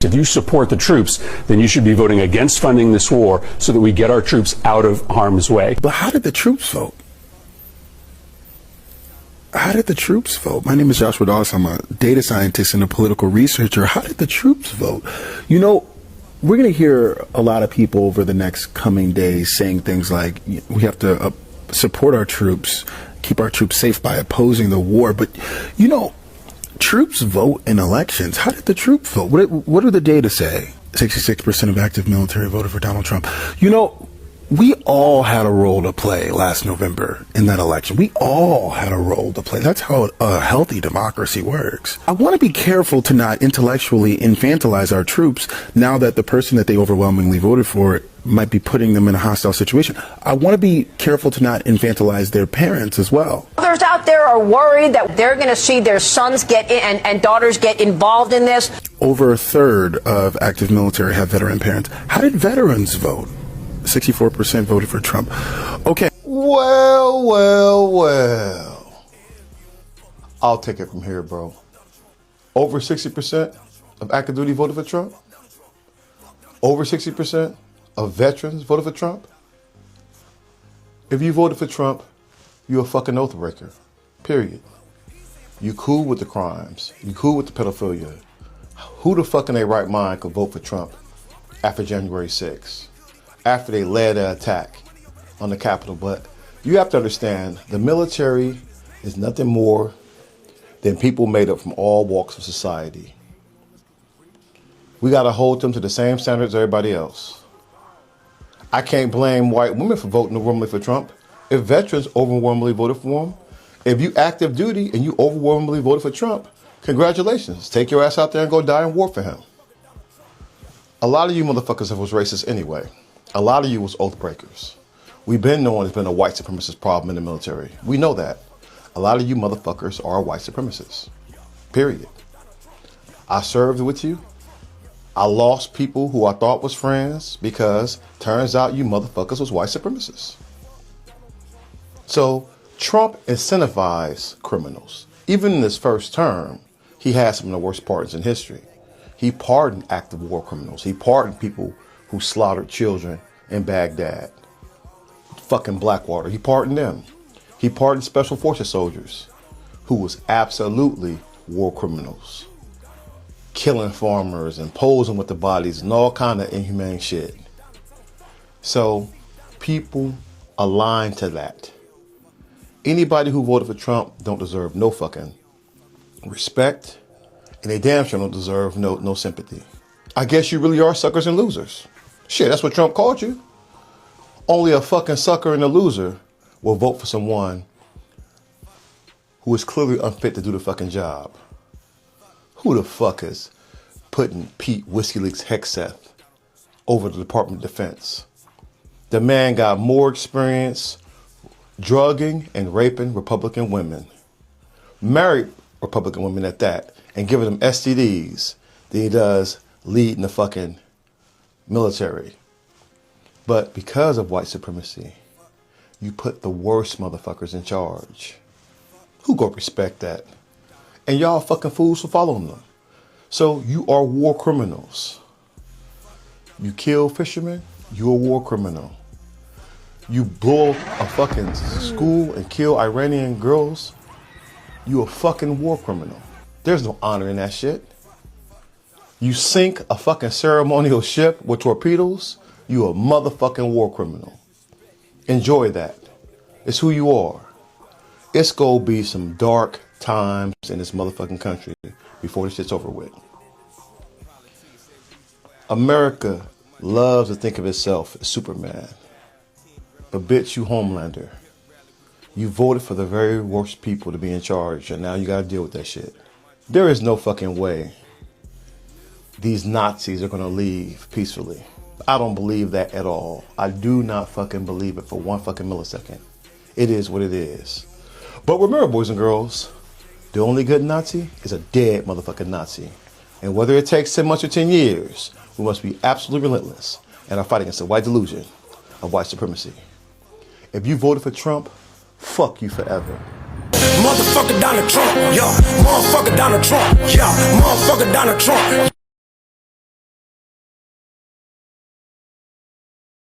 If you support the troops, then you should be voting against funding this war so that we get our troops out of harm's way. But how did the troops vote? How did the troops vote? My name is Joshua Dawes. I'm a data scientist and a political researcher. How did the troops vote? You know, we're going to hear a lot of people over the next coming days saying things like we have to support our troops, keep our troops safe by opposing the war. But, you know, troops vote in elections. How did the troops vote? What do the data say? 66% of active military voted for Donald Trump. You know, we all had a role to play last November in that election. We all had a role to play. That's how a healthy democracy works. I want to be careful to not intellectually infantilize our troops now that the person that they overwhelmingly voted for might be putting them in a hostile situation. I want to be careful to not infantilize their parents as well. Others out there are worried that they're going to see their sons get in and daughters get involved in this. Over a third of active military have veteran parents. How did veterans vote? 64% voted for Trump. Okay. Well. I'll take it from here, bro. Over 60% of active duty voted for Trump? Over 60% of veterans voted for Trump? If you voted for Trump, you're a fucking oath breaker. Period. You cool with the crimes. You cool with the pedophilia. Who the fuck in their right mind could vote for Trump after January 6th? After they led an attack on the Capitol? But you have to understand, the military is nothing more than people made up from all walks of society. We got to hold them to the same standards as everybody else. I can't blame white women for voting overwhelmingly for Trump. If veterans overwhelmingly voted for him, if you active duty and you overwhelmingly voted for Trump, congratulations. Take your ass out there and go die in war for him. A lot of you motherfuckers was racist anyway. A lot of you was oath breakers. We've been knowing there's been a white supremacist problem in the military. We know that. A lot of you motherfuckers are white supremacists. Period. I served with you. I lost people who I thought was friends because turns out you motherfuckers was white supremacists. So Trump incentivized criminals. Even in his first term, he had some of the worst pardons in history. He pardoned active war criminals. He pardoned people who slaughtered children in Baghdad, fucking Blackwater. He pardoned them. He pardoned special forces soldiers who was absolutely war criminals, killing farmers and posing with the bodies and all kind of inhumane shit. So people align to that. Anybody who voted for Trump don't deserve no fucking respect, and they damn sure don't deserve no sympathy. I guess you really are suckers and losers. Shit, that's what Trump called you. Only a fucking sucker and a loser will vote for someone who is clearly unfit to do the fucking job. Who the fuck is putting Pete Whiskey Leaks Hegseth over the Department of Defense? The man got more experience drugging and raping Republican women, married Republican women at that, and giving them STDs than he does leading the fucking military. But because of white supremacy, you put the worst motherfuckers in charge. Who gonna respect that? And y'all fucking fools for following them. So you are war criminals. You kill fishermen, you're a war criminal. You blow a fucking school and kill Iranian girls, you a fucking war criminal. There's no honor in that shit. You sink a fucking ceremonial ship with torpedoes, you a motherfucking war criminal. Enjoy that. It's who you are. It's gonna be some dark times in this motherfucking country before this shit's over with. America loves to think of itself as Superman. But bitch, you Homelander. You voted for the very worst people to be in charge, and now you gotta deal with that shit. There is no fucking way these Nazis are gonna leave peacefully. I don't believe that at all. I do not fucking believe it for one fucking millisecond. It is what it is. But remember, boys and girls, the only good Nazi is a dead motherfucking Nazi. And whether it takes 10 months or 10 years, we must be absolutely relentless in our fight against the white delusion of white supremacy. If you voted for Trump, fuck you forever. Motherfucker Donald Trump, yeah. Motherfucker Donald Trump, yeah. Motherfucker Donald Trump.